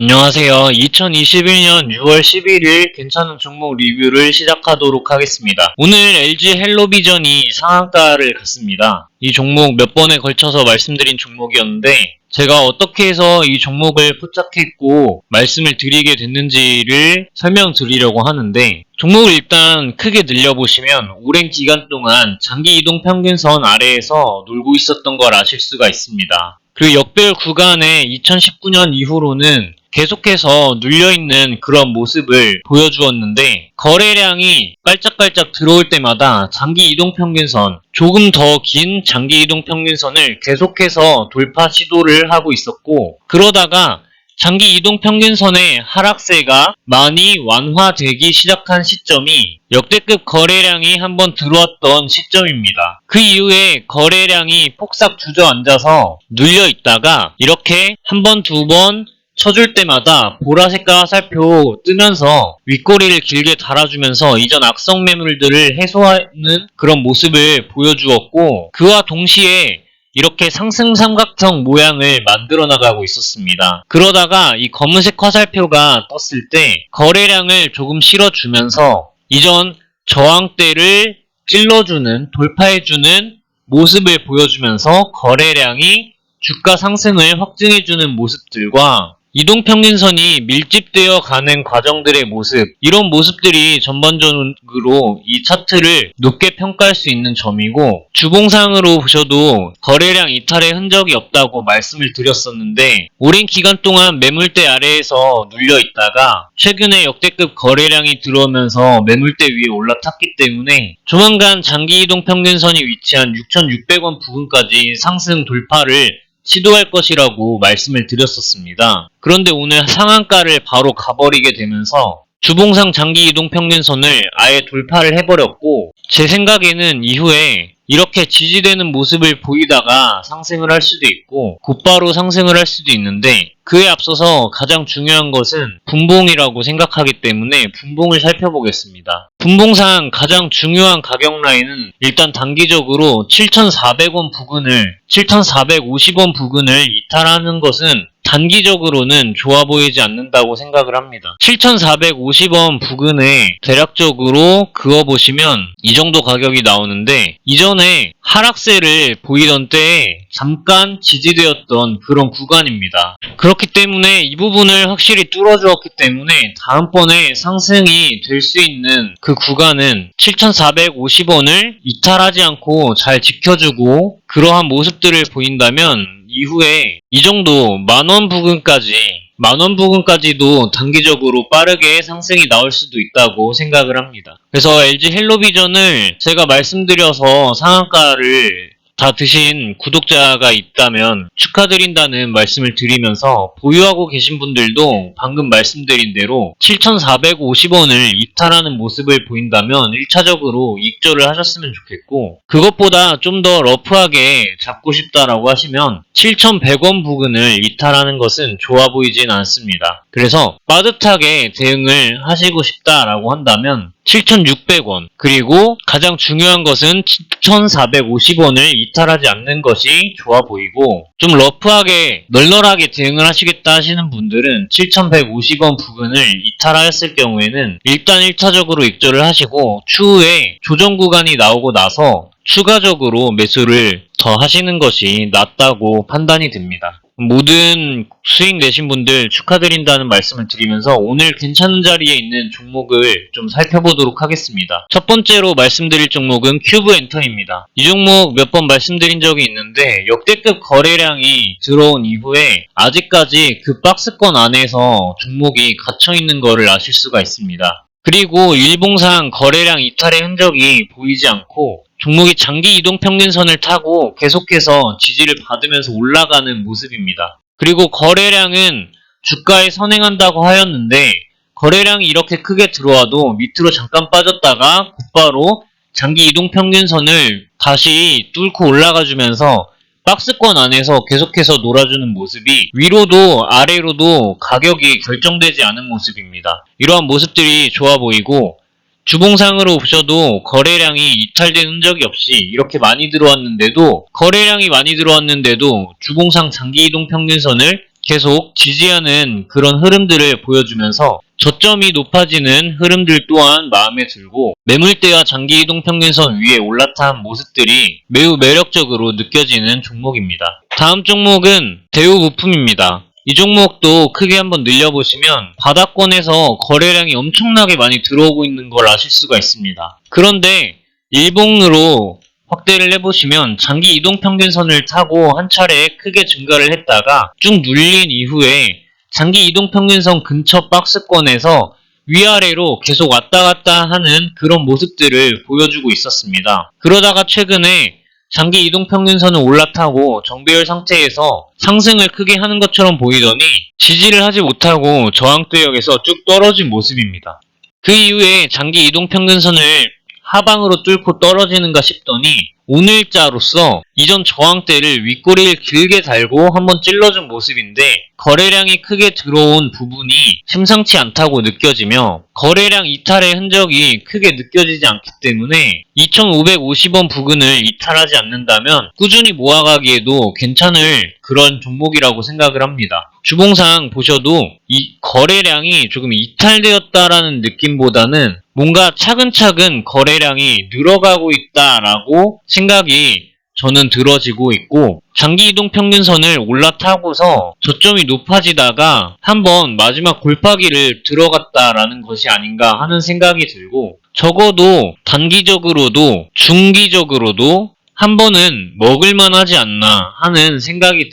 안녕하세요. 2021년 6월 11일 괜찮은 종목 리뷰를 시작하도록 하겠습니다. 오늘 LG 헬로비전이 상한가를 갔습니다. 이 종목 몇 번에 걸쳐서 말씀드린 종목이었는데 제가 어떻게 해서 이 종목을 포착했고 말씀을 드리게 됐는지를 설명드리려고 하는데, 종목을 일단 크게 늘려보시면 오랜 기간 동안 장기 이동 평균선 아래에서 놀고 있었던 걸 아실 수가 있습니다. 그 역별 구간에 2019년 이후로는 계속해서 눌려있는 그런 모습을 보여주었는데, 거래량이 깔짝깔짝 들어올 때마다 장기 이동평균선, 조금 더 긴 장기 이동평균선을 계속해서 돌파 시도를 하고 있었고, 그러다가 장기 이동평균선의 하락세가 많이 완화되기 시작한 시점이 역대급 거래량이 한번 들어왔던 시점입니다. 그 이후에 거래량이 폭삭 주저앉아서 눌려있다가 이렇게 한 번, 두 번 쳐줄 때마다 보라색깔 화살표 뜨면서 윗꼬리를 길게 달아주면서 이전 악성 매물들을 해소하는 그런 모습을 보여주었고, 그와 동시에 이렇게 상승 삼각형 모양을 만들어 나가고 있었습니다. 그러다가 이 검은색 화살표가 떴을 때 거래량을 조금 실어주면서 이전 저항대를 찔러주는, 돌파해주는 모습을 보여주면서 거래량이 주가 상승을 확증해주는 모습들과 이동평균선이 밀집되어 가는 과정들의 모습, 이런 모습들이 전반적으로 이 차트를 높게 평가할 수 있는 점이고, 주봉상으로 보셔도 거래량 이탈의 흔적이 없다고 말씀을 드렸었는데, 오랜 기간 동안 매물대 아래에서 눌려 있다가 최근에 역대급 거래량이 들어오면서 매물대 위에 올라탔기 때문에 조만간 장기 이동평균선이 위치한 6,600원 부근까지 상승 돌파를 시도할 것이라고 말씀을 드렸었습니다. 그런데 오늘 상한가를 바로 가버리게 되면서 주봉상 장기 이동 평균선을 아예 돌파를 해버렸고, 제 생각에는 이후에 이렇게 지지되는 모습을 보이다가 상승을 할 수도 있고 곧바로 상승을 할 수도 있는데, 그에 앞서서 가장 중요한 것은 분봉이라고 생각하기 때문에 분봉을 살펴보겠습니다. 분봉상 가장 중요한 가격 라인은 일단 단기적으로 7,400원 부근을 7,450원 부근을 이탈하는 것은 단기적으로는 좋아 보이지 않는다고 생각을 합니다. 7,450원 부근에 대략적으로 그어보시면 이 정도 가격이 나오는데, 이전에 하락세를 보이던 때에 잠깐 지지되었던 그런 구간입니다. 그렇기 때문에 이 부분을 확실히 뚫어주었기 때문에 다음번에 상승이 될 수 있는 그 구간은 7,450원을 이탈하지 않고 잘 지켜주고 그러한 모습들을 보인다면 이후에 이 정도 만원 부근까지도 단기적으로 빠르게 상승이 나올 수도 있다고 생각을 합니다. 그래서 LG 헬로비전을 제가 말씀드려서 상한가를 다 드신 구독자가 있다면 축하드린다는 말씀을 드리면서, 보유하고 계신 분들도 방금 말씀드린 대로 7,450원을 이탈하는 모습을 보인다면 1차적으로 익절을 하셨으면 좋겠고, 그것보다 좀 더 러프하게 잡고 싶다라고 하시면 7,100원 부근을 이탈하는 것은 좋아 보이진 않습니다. 그래서 빠듯하게 대응을 하시고 싶다라고 한다면 7,600원, 그리고 가장 중요한 것은 7,450원을 이탈하지 않는 것이 좋아 보이고, 좀 러프하게 널널하게 대응을 하시겠다 하시는 분들은 7,150원 부근을 이탈하였을 경우에는 일단 1차적으로 익절을 하시고 추후에 조정 구간이 나오고 나서 추가적으로 매수를 더 하시는 것이 낫다고 판단이 됩니다. 모든 수익 내신 분들 축하드린다는 말씀을 드리면서 오늘 괜찮은 자리에 있는 종목을 좀 살펴보도록 하겠습니다. 첫 번째로 말씀드릴 종목은 큐브엔터입니다. 이 종목 몇 번 말씀드린 적이 있는데, 역대급 거래량이 들어온 이후에 아직까지 그 박스권 안에서 종목이 갇혀있는 것을 아실 수가 있습니다. 그리고 일봉상 거래량 이탈의 흔적이 보이지 않고 종목이 장기 이동 평균선을 타고 계속해서 지지를 받으면서 올라가는 모습입니다. 그리고 거래량은 주가에 선행한다고 하였는데, 거래량이 이렇게 크게 들어와도 밑으로 잠깐 빠졌다가 곧바로 장기 이동 평균선을 다시 뚫고 올라가주면서 박스권 안에서 계속해서 놀아주는 모습이 위로도 아래로도 가격이 결정되지 않은 모습입니다. 이러한 모습들이 좋아 보이고, 주봉상으로 보셔도 거래량이 이탈된 흔적이 없이 이렇게 많이 들어왔는데도, 거래량이 많이 들어왔는데도 주봉상 장기 이동 평균선을 계속 지지하는 그런 흐름들을 보여주면서 저점이 높아지는 흐름들 또한 마음에 들고 매물대와 장기 이동 평균선 위에 올라탄 모습들이 매우 매력적으로 느껴지는 종목입니다. 다음 종목은 대우부품입니다. 이 종목도 크게 한번 늘려보시면 바닥권에서 거래량이 엄청나게 많이 들어오고 있는 걸 아실 수가 있습니다. 그런데 일봉으로 확대를 해보시면 장기 이동평균선을 타고 한 차례 크게 증가를 했다가 쭉 눌린 이후에 장기 이동평균선 근처 박스권에서 위아래로 계속 왔다 갔다 하는 그런 모습들을 보여주고 있었습니다. 그러다가 최근에 장기 이동평균선을 올라타고 정배열 상태에서 상승을 크게 하는 것처럼 보이더니 지지를 하지 못하고 저항대역에서 쭉 떨어진 모습입니다. 그 이후에 장기 이동평균선을 하방으로 뚫고 떨어지는가 싶더니 오늘자로서 이전 저항대를 윗꼬리를 길게 달고 한번 찔러준 모습인데 거래량이 크게 들어온 부분이 심상치 않다고 느껴지며 거래량 이탈의 흔적이 크게 느껴지지 않기 때문에 2550원 부근을 이탈하지 않는다면 꾸준히 모아가기에도 괜찮을 그런 종목이라고 생각을 합니다. 주봉상 보셔도 이 거래량이 조금 이탈되었다라는 느낌보다는 뭔가 차근차근 거래량이 늘어가고 있다라고 생각이 저는 들어지고 있고 장기 이동 평균선을 올라타고서 저점이 높아지다가 한번 마지막 골파기를 들어갔다라는 것이 아닌가 하는 생각이 들고 적어도 단기적으로도 중기적으로도 한 번은 먹을만 하지 않나 하는 생각이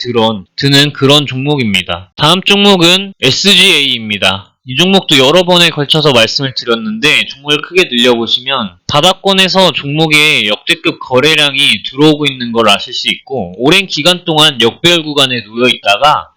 드는 그런 종목입니다. 다음 종목은 SGA입니다. 이 종목도 여러 번에 걸쳐서 말씀을 드렸는데 종목을 크게 늘려보시면 바닥권에서 종목에 역대급 거래량이 들어오고 있는 걸 아실 수 있고 오랜 기간 동안 역배열 구간에 놓여 있다가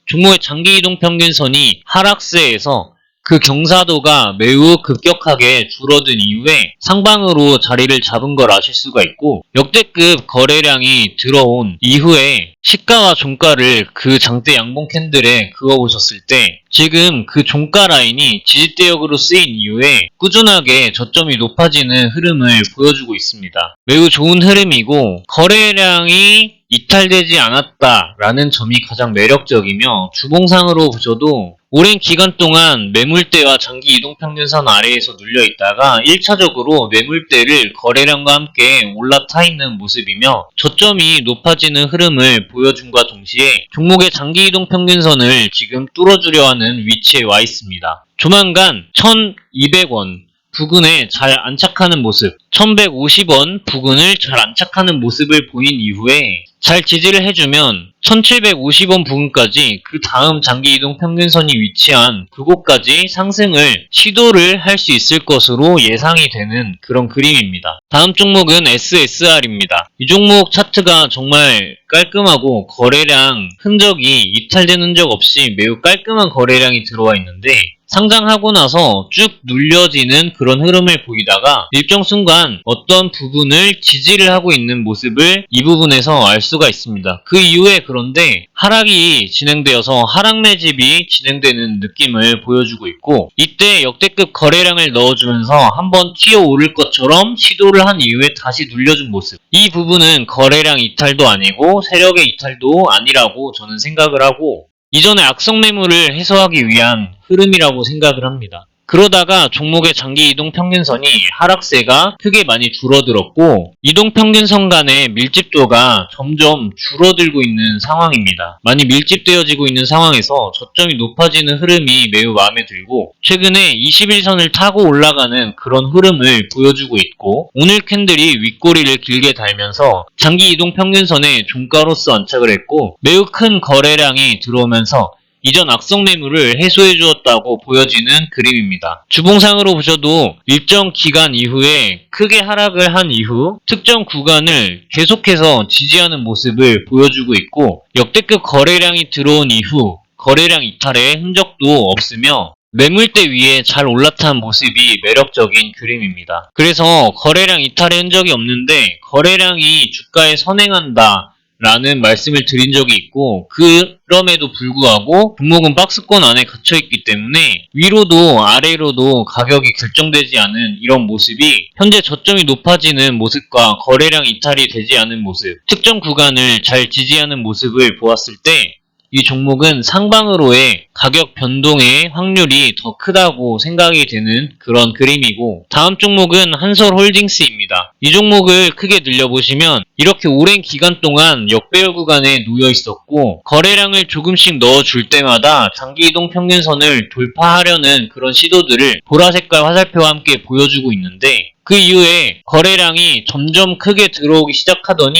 종목의 장기 이동 평균선이 하락세에서 그 경사도가 매우 급격하게 줄어든 이후에 상방으로 자리를 잡은 걸 아실 수가 있고 역대급 거래량이 들어온 이후에 시가와 종가를 그 장대 양봉 캔들에 그어보셨을 때 지금 그 종가 라인이 지지대역으로 쓰인 이후에 꾸준하게 저점이 높아지는 흐름을 보여주고 있습니다. 매우 좋은 흐름이고 거래량이 이탈되지 않았다라는 점이 가장 매력적이며 주봉상으로 보셔도 오랜 기간 동안 매물대와 장기 이동평균선 아래에서 눌려있다가 1차적으로 매물대를 거래량과 함께 올라타 있는 모습이며 저점이 높아지는 흐름을 보여줌과 동시에 종목의 장기 이동평균선을 지금 뚫어주려 하는 위치에 와 있습니다. 조만간 1200원 부근에 잘 안착하는 모습, 1150원 부근을 잘 안착하는 모습을 보인 이후에 잘 지지를 해주면 1750원 부근까지 그 다음 장기 이동 평균선이 위치한 그곳까지 상승을 시도를 할 수 있을 것으로 예상이 되는 그런 그림입니다. 다음 종목은 SSR입니다. 이 종목 차트가 정말 깔끔하고 거래량 흔적이 이탈된 흔적 없이 매우 깔끔한 거래량이 들어와 있는데 상장하고 나서 쭉 눌려지는 그런 흐름을 보이다가 일정 순간 어떤 부분을 지지를 하고 있는 모습을 이 부분에서 알 수가 있습니다. 그 이후에 그런데 하락이 진행되어서 하락 매집이 진행되는 느낌을 보여주고 있고 이때 역대급 거래량을 넣어주면서 한번 튀어오를 것처럼 시도를 한 이후에 다시 눌려준 모습, 이 부분은 거래량 이탈도 아니고 세력의 이탈도 아니라고 저는 생각을 하고 이전의 악성 매물을 해소하기 위한 흐름이라고 생각을 합니다. 그러다가 종목의 장기 이동평균선이 하락세가 크게 많이 줄어들었고 이동평균선 간의 밀집도가 점점 줄어들고 있는 상황입니다. 많이 밀집되어지고 있는 상황에서 저점이 높아지는 흐름이 매우 마음에 들고 최근에 21선을 타고 올라가는 그런 흐름을 보여주고 있고 오늘 캔들이 윗꼬리를 길게 달면서 장기 이동평균선에 종가로서 안착을 했고 매우 큰 거래량이 들어오면서 이전 악성 매물을 해소해 주었다고 보여지는 그림입니다. 주봉상으로 보셔도 일정 기간 이후에 크게 하락을 한 이후 특정 구간을 계속해서 지지하는 모습을 보여주고 있고 역대급 거래량이 들어온 이후 거래량 이탈의 흔적도 없으며 매물대 위에 잘 올라탄 모습이 매력적인 그림입니다. 그래서 거래량 이탈의 흔적이 없는데 거래량이 주가에 선행한다 라는 말씀을 드린 적이 있고 그럼에도 불구하고 종목은 박스권 안에 갇혀있기 때문에 위로도 아래로도 가격이 결정되지 않은 이런 모습이 현재 저점이 높아지는 모습과 거래량 이탈이 되지 않은 모습, 특정 구간을 잘 지지하는 모습을 보았을 때 이 종목은 상방으로의 가격 변동의 확률이 더 크다고 생각이 되는 그런 그림이고, 다음 종목은 한솔홀딩스입니다. 이 종목을 크게 늘려보시면 이렇게 오랜 기간 동안 역배열 구간에 놓여 있었고, 거래량을 조금씩 넣어줄 때마다 장기이동 평균선을 돌파하려는 그런 시도들을 보라색깔 화살표와 함께 보여주고 있는데, 그 이후에 거래량이 점점 크게 들어오기 시작하더니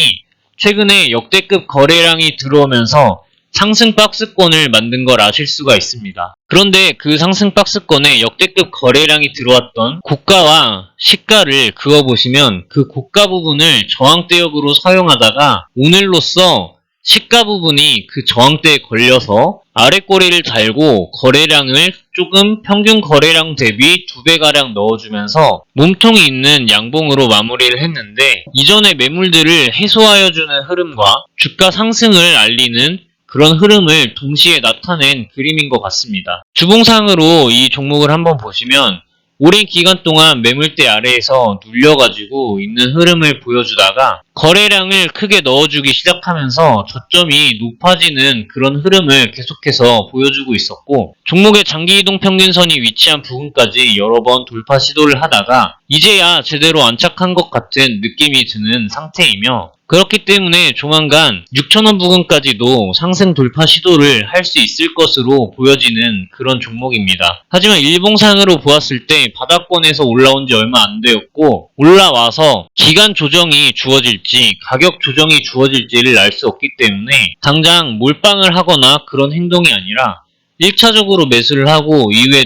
최근에 역대급 거래량이 들어오면서 상승 박스권을 만든 걸 아실 수가 있습니다. 그런데 그 상승 박스권에 역대급 거래량이 들어왔던 고가와 시가를 그어보시면 그 고가 부분을 저항대역으로 사용하다가 오늘로써 시가 부분이 그 저항대에 걸려서 아랫꼬리를 달고 거래량을 조금 평균 거래량 대비 2배가량 넣어주면서 몸통이 있는 양봉으로 마무리를 했는데, 이전의 매물들을 해소하여주는 흐름과 주가 상승을 알리는 그런 흐름을 동시에 나타낸 그림인 것 같습니다. 주봉상으로 이 종목을 한번 보시면 오랜 기간 동안 매물대 아래에서 눌려가지고 있는 흐름을 보여주다가 거래량을 크게 넣어주기 시작하면서 저점이 높아지는 그런 흐름을 계속해서 보여주고 있었고, 종목의 장기이동 평균선이 위치한 부분까지 여러 번 돌파 시도를 하다가 이제야 제대로 안착한 것 같은 느낌이 드는 상태이며, 그렇기 때문에 조만간 6,000원 부근까지도 상승 돌파 시도를 할 수 있을 것으로 보여지는 그런 종목입니다. 하지만 일봉상으로 보았을 때 바닥권에서 올라온 지 얼마 안 되었고, 올라와서 기간 조정이 주어질지 가격 조정이 주어질지를 알 수 없기 때문에 당장 몰빵을 하거나 그런 행동이 아니라 1차적으로 매수를 하고 이후에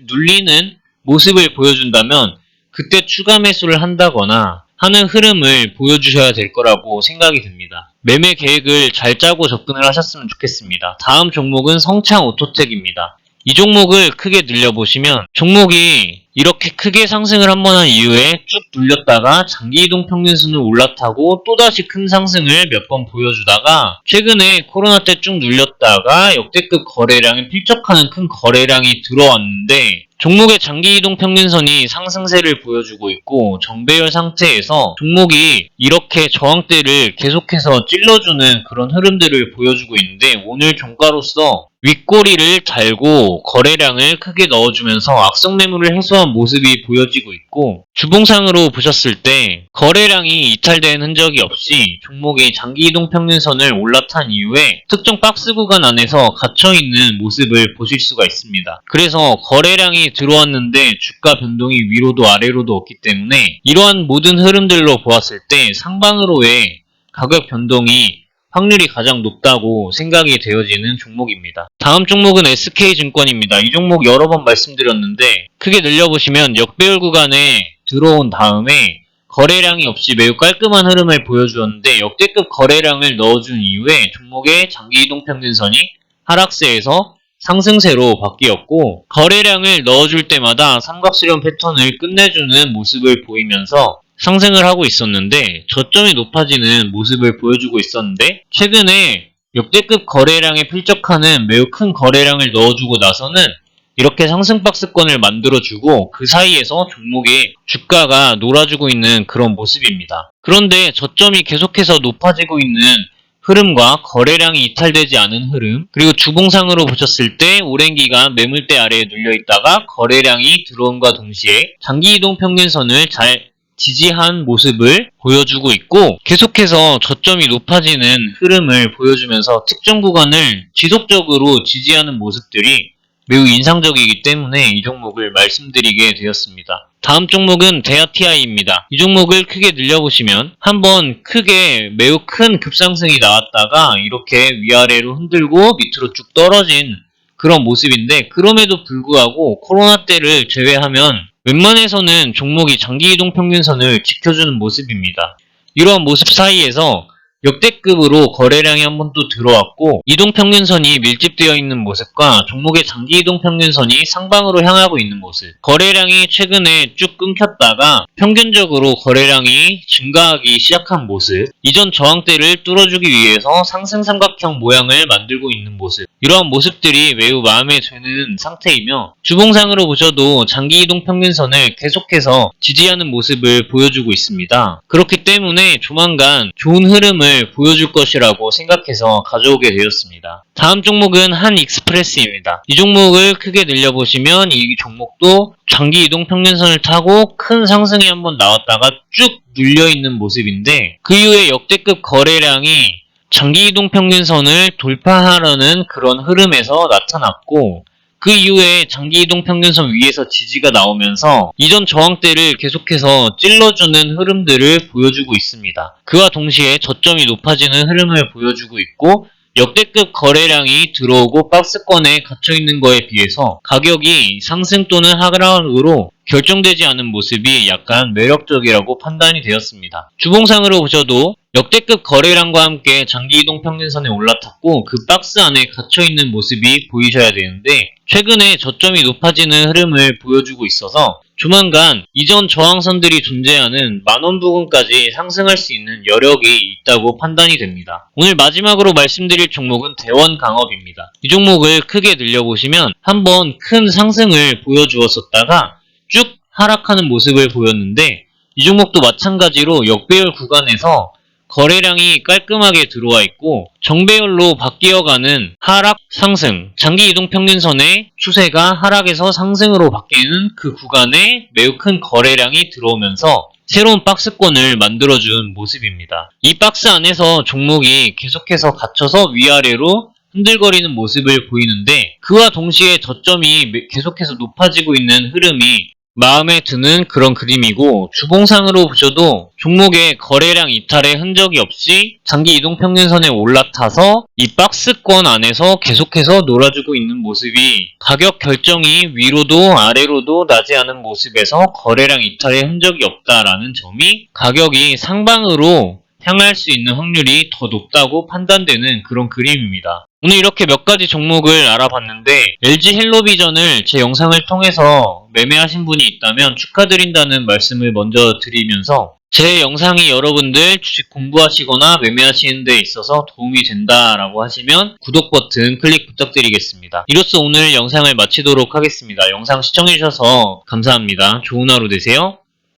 눌리는 모습을 보여준다면 그때 추가 매수를 한다거나 하는 흐름을 보여주셔야 될 거라고 생각이 듭니다. 매매 계획을 잘 짜고 접근을 하셨으면 좋겠습니다. 다음 종목은 성창오토텍입니다. 이 종목을 크게 늘려보시면 종목이 이렇게 크게 상승을 한 번 한 이후에 쭉 눌렸다가 장기이동 평균선을 올라타고 또다시 큰 상승을 몇 번 보여주다가 최근에 코로나 때 쭉 눌렸다가 역대급 거래량에 필적하는 큰 거래량이 들어왔는데, 종목의 장기이동 평균선이 상승세를 보여주고 있고 정배열 상태에서 종목이 이렇게 저항대를 계속해서 찔러주는 그런 흐름들을 보여주고 있는데, 오늘 종가로서 윗꼬리를 달고 거래량을 크게 넣어주면서 악성 매물을 해소한 모습이 보여지고 있고, 주봉상으로 보셨을 때 거래량이 이탈된 흔적이 없이 종목이 장기이동 평균선을 올라탄 이후에 특정 박스 구간 안에서 갇혀있는 모습을 보실 수가 있습니다. 그래서 거래량이 들어왔는데 주가 변동이 위로도 아래로도 없기 때문에 이러한 모든 흐름들로 보았을 때 상방으로의 가격 변동이 확률이 가장 높다고 생각이 되어지는 종목입니다. 다음 종목은 SK증권입니다. 이 종목 여러 번 말씀드렸는데 크게 늘려보시면 역배열 구간에 들어온 다음에 거래량이 없이 매우 깔끔한 흐름을 보여주었는데, 역대급 거래량을 넣어준 이후에 종목의 장기이동 평균선이 하락세에서 상승세로 바뀌었고, 거래량을 넣어줄 때마다 삼각수렴 패턴을 끝내주는 모습을 보이면서 상승을 하고 있었는데 저점이 높아지는 모습을 보여주고 있었는데, 최근에 역대급 거래량에 필적하는 매우 큰 거래량을 넣어주고 나서는 이렇게 상승 박스권을 만들어주고 그 사이에서 종목의 주가가 놀아주고 있는 그런 모습입니다. 그런데 저점이 계속해서 높아지고 있는 흐름과 거래량이 이탈되지 않은 흐름, 그리고 주봉상으로 보셨을 때 오랜 기간 매물대 아래에 눌려있다가 거래량이 들어옴과 동시에 장기이동 평균선을 잘 지지한 모습을 보여주고 있고, 계속해서 저점이 높아지는 흐름을 보여주면서 특정 구간을 지속적으로 지지하는 모습들이 매우 인상적이기 때문에 이 종목을 말씀드리게 되었습니다. 다음 종목은 대하TI입니다. 이 종목을 크게 늘려보시면 한번 크게 매우 큰 급상승이 나왔다가 이렇게 위아래로 흔들고 밑으로 쭉 떨어진 그런 모습인데, 그럼에도 불구하고 코로나 때를 제외하면 웬만해서는 종목이 장기이동 평균선을 지켜주는 모습입니다. 이러한 모습 사이에서 역대급으로 거래량이 한 번 또 들어왔고, 이동평균선이 밀집되어 있는 모습과 종목의 장기이동평균선이 상방으로 향하고 있는 모습, 거래량이 최근에 쭉 끊겼다가 평균적으로 거래량이 증가하기 시작한 모습, 이전 저항대를 뚫어주기 위해서 상승 삼각형 모양을 만들고 있는 모습, 이러한 모습들이 매우 마음에 드는 상태이며 주봉상으로 보셔도 장기이동 평균선을 계속해서 지지하는 모습을 보여주고 있습니다. 그렇기 때문에 조만간 좋은 흐름을 보여줄 것이라고 생각해서 가져오게 되었습니다. 다음 종목은 한익스프레스입니다. 이 종목을 크게 늘려보시면 이 종목도 장기이동 평균선을 타고 큰 상승이 한번 나왔다가 쭉 눌려있는 모습인데 그 이후에 역대급 거래량이 장기이동 평균선을 돌파하려는 그런 흐름에서 나타났고 그 이후에 장기이동 평균선 위에서 지지가 나오면서 이전 저항대를 계속해서 찔러주는 흐름들을 보여주고 있습니다. 그와 동시에 저점이 높아지는 흐름을 보여주고 있고 역대급 거래량이 들어오고 박스권에 갇혀있는 거에 비해서 가격이 상승 또는 하락으로 결정되지 않은 모습이 약간 매력적이라고 판단이 되었습니다. 주봉상으로 보셔도 역대급 거래량과 함께 장기이동 평균선에 올라탔고 그 박스 안에 갇혀있는 모습이 보이셔야 되는데 최근에 저점이 높아지는 흐름을 보여주고 있어서 조만간 이전 저항선들이 존재하는 만원 부근까지 상승할 수 있는 여력이 있다고 판단이 됩니다. 오늘 마지막으로 말씀드릴 종목은 대원강업입니다. 이 종목을 크게 늘려보시면 한번 큰 상승을 보여주었었다가 쭉 하락하는 모습을 보였는데 이 종목도 마찬가지로 역배열 구간에서 거래량이 깔끔하게 들어와 있고 정배열로 바뀌어가는 하락, 상승, 장기이동평균선의 추세가 하락에서 상승으로 바뀌는 그 구간에 매우 큰 거래량이 들어오면서 새로운 박스권을 만들어준 모습입니다. 이 박스 안에서 종목이 계속해서 갇혀서 위아래로 흔들거리는 모습을 보이는데 그와 동시에 저점이 계속해서 높아지고 있는 흐름이 마음에 드는 그런 그림이고 주봉상으로 보셔도 종목의 거래량 이탈의 흔적이 없이 장기 이동평균선에 올라타서 이 박스권 안에서 계속해서 놀아주고 있는 모습이 가격 결정이 위로도 아래로도 나지 않은 모습에서 거래량 이탈의 흔적이 없다라는 점이 가격이 상방으로 향할 수 있는 확률이 더 높다고 판단되는 그런 그림입니다. 오늘 이렇게 몇 가지 종목을 알아봤는데 LG 헬로비전을 제 영상을 통해서 매매하신 분이 있다면 축하드린다는 말씀을 먼저 드리면서 제 영상이 여러분들 주식 공부하시거나 매매하시는 데 있어서 도움이 된다라고 하시면 구독 버튼 클릭 부탁드리겠습니다. 이로써 오늘 영상을 마치도록 하겠습니다. 영상 시청해주셔서 감사합니다. 좋은 하루 되세요.